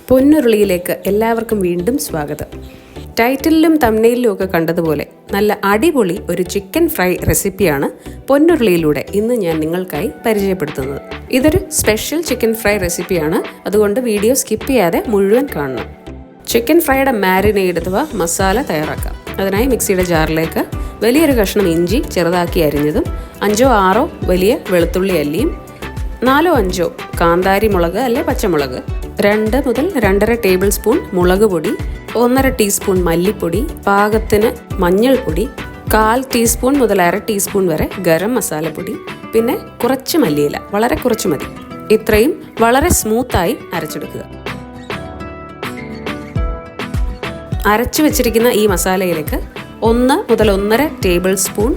പൊന്നുരുളിയിലേക്ക് എല്ലാവർക്കും വീണ്ടും സ്വാഗതം. ടൈറ്റിലും തംബ്നെയിലും ഒക്കെ കണ്ടതുപോലെ നല്ല അടിപൊളി ഒരു ചിക്കൻ ഫ്രൈ റെസിപ്പിയാണ് പൊന്നുരുളിയിലൂടെ ഇന്ന് ഞാൻ നിങ്ങൾക്കായി പരിചയപ്പെടുത്തുന്നത്. ഇതൊരു സ്പെഷ്യൽ ചിക്കൻ ഫ്രൈ റെസിപ്പിയാണ്, അതുകൊണ്ട് വീഡിയോ സ്കിപ്പ് ചെയ്യാതെ മുഴുവൻ കാണണം. ചിക്കൻ ഫ്രൈയുടെ മാരിനേറ്റ് അഥവാ മസാല തയ്യാറാക്കാം. അതിനായി മിക്സിയുടെ ജാറിലേക്ക് വലിയൊരു കഷ്ണം ഇഞ്ചി ചെറുതാക്കി അരിഞ്ഞതും 5-6 വലിയ വെളുത്തുള്ളി അല്ലിയും 4-5 കാന്താരി മുളക് അല്ലെ പച്ചമുളക്, 2 മുതൽ 2.5 ടേബിൾ സ്പൂൺ മുളക് പൊടി, 1.5 ടീസ്പൂൺ മല്ലിപ്പൊടി, പാകത്തിന് മഞ്ഞൾപ്പൊടി, 1/4 ടീസ്പൂൺ മുതൽ 1/2 ടീസ്പൂൺ വരെ ഗരം മസാലപ്പൊടി, പിന്നെ കുറച്ച് മല്ലിയില, വളരെ കുറച്ച് മതി. ഇത്രയും വളരെ സ്മൂത്തായി അരച്ചെടുക്കുക. അരച്ചു വെച്ചിരിക്കുന്ന ഈ മസാലയിലേക്ക് 1 മുതൽ 1.5 ടേബിൾ സ്പൂൺ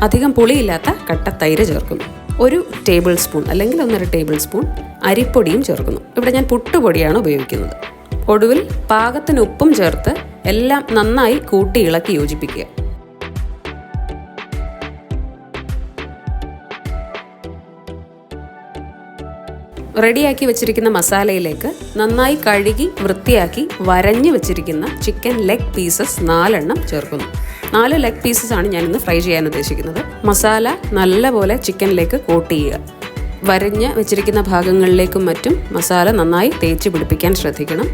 അധികം പുളിയില്ലാത്ത കട്ട തൈര് ചേർക്കുന്നു. 1 ടേബിൾ സ്പൂൺ അല്ലെങ്കിൽ 1.5 ടേബിൾ സ്പൂൺ അരിപ്പൊടിയും ചേർക്കുന്നു. ഇവിടെ ഞാൻ പുട്ടുപൊടിയാണ് ഉപയോഗിക്കുന്നത്. ഒടുവിൽ പാകത്തിന് ഉപ്പും ചേർത്ത് എല്ലാം നന്നായി കൂട്ടി ഇളക്കി യോജിപ്പിക്കുക. റെഡിയാക്കി വെച്ചിരിക്കുന്ന മസാലയിലേക്ക് നന്നായി കഴുകി വൃത്തിയാക്കി വരഞ്ഞു വെച്ചിരിക്കുന്ന ചിക്കൻ ലെഗ് പീസസ് 4 എണ്ണം ചേർക്കുന്നു. 4 ലെഗ് പീസസ് ആണ് ഞാനിന്ന് ഫ്രൈ ചെയ്യാൻ ഉദ്ദേശിക്കുന്നത്. മസാല നല്ലപോലെ ചിക്കനിലേക്ക് കോട്ട് ചെയ്യുക. വരഞ്ഞ് വെച്ചിരിക്കുന്ന ഭാഗങ്ങളിലേക്കും മറ്റും മസാല നന്നായി തേച്ച് പിടിപ്പിക്കാൻ ശ്രദ്ധിക്കണം.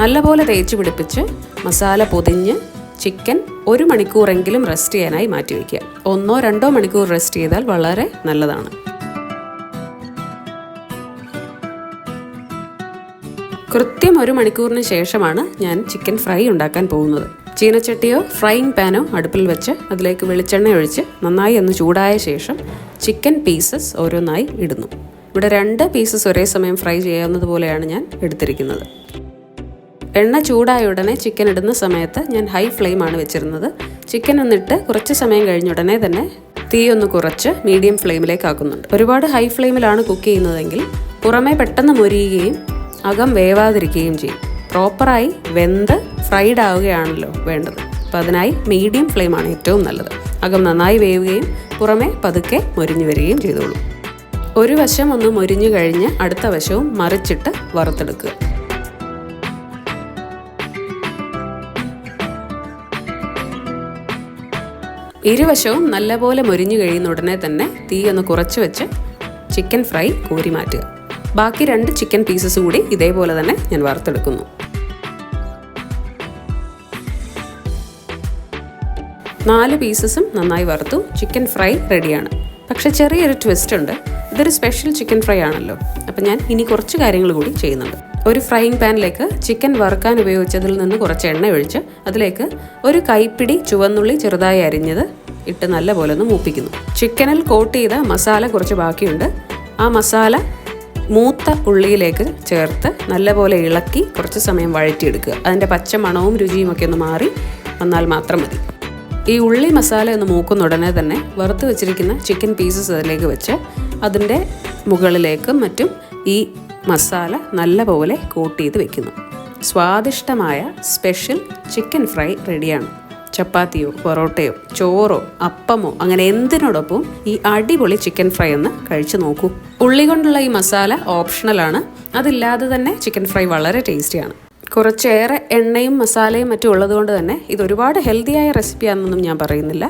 നല്ലപോലെ തേച്ച് പിടിപ്പിച്ച് മസാല പൊതിഞ്ഞ് ചിക്കൻ 1 മണിക്കൂറെങ്കിലും റെസ്റ്റ് ചെയ്യാനായി മാറ്റിവെക്കുക. 1-2 മണിക്കൂർ റെസ്റ്റ് ചെയ്താൽ വളരെ നല്ലതാണ്. കൃത്യം 1 മണിക്കൂറിന് ശേഷമാണ് ഞാൻ ചിക്കൻ ഫ്രൈ ഉണ്ടാക്കാൻ പോകുന്നത്. ചീനച്ചട്ടിയോ ഫ്രൈയിങ് പാനോ അടുപ്പിൽ വെച്ച് അതിലേക്ക് വെളിച്ചെണ്ണ ഒഴിച്ച് നന്നായി ഒന്ന് ചൂടായ ശേഷം ചിക്കൻ പീസസ് ഓരോന്നായി ഇടുന്നു. ഇവിടെ 2 പീസസ് ഒരേ സമയം ഫ്രൈ ചെയ്യാവുന്നതുപോലെയാണ് ഞാൻ എടുത്തിരിക്കുന്നത്. എണ്ണ ചൂടായ ഉടനെ ചിക്കൻ ഇടുന്ന സമയത്ത് ഞാൻ ഹൈ ഫ്ലെയിമാണ് വെച്ചിരുന്നത്. ചിക്കൻ ഒന്നിട്ട് കുറച്ച് സമയം കഴിഞ്ഞ ഉടനെ തന്നെ തീ ഒന്ന് കുറച്ച് മീഡിയം ഫ്ലെയിമിലേക്ക് ആക്കുന്നുണ്ട്. ഒരുപാട് ഹൈ ഫ്ലെയിമിലാണ് കുക്ക് ചെയ്യുന്നതെങ്കിൽ പുറമേ പെട്ടെന്ന് മൊരിയുകയും അകം വേവാതിരിക്കുകയും ചെയ്യും. പ്രോപ്പറായി വെന്ത് ഫ്രൈഡ് ആവുകയാണല്ലോ വേണ്ടത്. അപ്പം അതിനായി മീഡിയം ഫ്ലെയിമാണ് ഏറ്റവും നല്ലത്. അകം നന്നായി വേവുകയും പുറമെ പതുക്കെ മൊരിഞ്ഞു വരികയും ചെയ്തോളൂ. ഒരു വശം ഒന്ന് മൊരിഞ്ഞു കഴിഞ്ഞ് അടുത്ത വശവും മറിച്ചിട്ട് വറുത്തെടുക്കുക. ഇരുവശവും നല്ലപോലെ മൊരിഞ്ഞു കഴിയുന്ന ഉടനെ തന്നെ തീ ഒന്ന് കുറച്ച് വെച്ച് ചിക്കൻ ഫ്രൈ കോരി മാറ്റുക. ബാക്കി 2 ചിക്കൻ പീസസ് കൂടി ഇതേപോലെ തന്നെ ഞാൻ വറുത്തെടുക്കുന്നു. 4 പീസസും നന്നായി വറുത്തു. ചിക്കൻ ഫ്രൈ റെഡിയാണ്. പക്ഷെ ചെറിയൊരു ട്വിസ്റ്റ് ഉണ്ട്. ഇതൊരു സ്പെഷ്യൽ ചിക്കൻ ഫ്രൈ ആണല്ലോ. അപ്പം ഞാൻ ഇനി കുറച്ച് കാര്യങ്ങൾ കൂടി ചെയ്യുന്നുണ്ട്. ഒരു ഫ്രൈയിങ് പാനിലേക്ക് ചിക്കൻ വറുക്കാൻ ഉപയോഗിച്ചതിൽ നിന്ന് കുറച്ച് എണ്ണ ഒഴിച്ച് അതിലേക്ക് 1 കൈപ്പിടി ചുവന്നുള്ളി ചെറുതായി അരിഞ്ഞത് ഇട്ട് നല്ലപോലെ ഒന്ന് മൂപ്പിക്കുന്നു. ചിക്കനിൽ കോട്ട് ചെയ്ത മസാല കുറച്ച് ബാക്കിയുണ്ട്. ആ മസാല മൂത്ത ഉള്ളിയിലേക്ക് ചേർത്ത് നല്ലപോലെ ഇളക്കി കുറച്ച് സമയം വഴറ്റിയെടുക്കുക. അതിൻ്റെ പച്ച മണവും രുചിയും ഒക്കെ ഒന്ന് മാറി വന്നാൽ മാത്രം മതി. ഈ ഉള്ളി മസാല ഒന്ന് മൂക്കുന്ന ഉടനെ തന്നെ വറുത്ത് വെച്ചിരിക്കുന്ന ചിക്കൻ പീസസ് അതിലേക്ക് വെച്ച് അതിൻ്റെ മുകളിലേക്കും മറ്റും ഈ മസാല നല്ലപോലെ കോട്ട് ചെയ്ത് വെക്കുന്നു. സ്വാദിഷ്ടമായ സ്പെഷ്യൽ ചിക്കൻ ഫ്രൈ റെഡിയാണ്. ചപ്പാത്തിയോ പൊറോട്ടയോ ചോറോ അപ്പമോ അങ്ങനെ എന്തിനോടൊപ്പം ഈ അടിപൊളി ചിക്കൻ ഫ്രൈ ഒന്ന് കഴിച്ചു നോക്കൂ. ഉള്ളി കൊണ്ടുള്ള ഈ മസാല ഓപ്ഷണലാണ്. അതില്ലാതെ തന്നെ ചിക്കൻ ഫ്രൈ വളരെ ടേസ്റ്റിയാണ്. കുറച്ചേറെ എണ്ണയും മസാലയും മറ്റും ഉള്ളതുകൊണ്ട് തന്നെ ഇത് ഒരുപാട് ഹെൽത്തിയായ റെസിപ്പിയാണെന്നൊന്നും ഞാൻ പറയുന്നില്ല.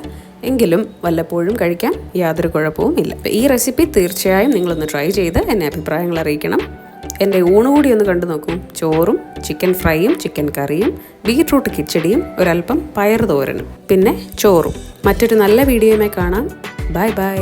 എങ്കിലും വല്ലപ്പോഴും കഴിക്കാം, യാതൊരു കുഴപ്പവും ഇല്ല. ഈ റെസിപ്പി തീർച്ചയായും നിങ്ങളൊന്ന് ട്രൈ ചെയ്ത് എന്നെ അഭിപ്രായങ്ങൾ അറിയിക്കണം. എൻ്റെ ഊണുകൂടി ഒന്ന് കണ്ടു നോക്കൂ. ചോറും ചിക്കൻ ഫ്രൈയും ചിക്കൻ കറിയും ബീറ്റ്റൂട്ട് കിച്ചടിയും ഒരല്പം പയർ തോരനും പിന്നെ ചോറും. മറ്റൊരു നല്ല വീഡിയോയുമായി കാണാം. Bye bye.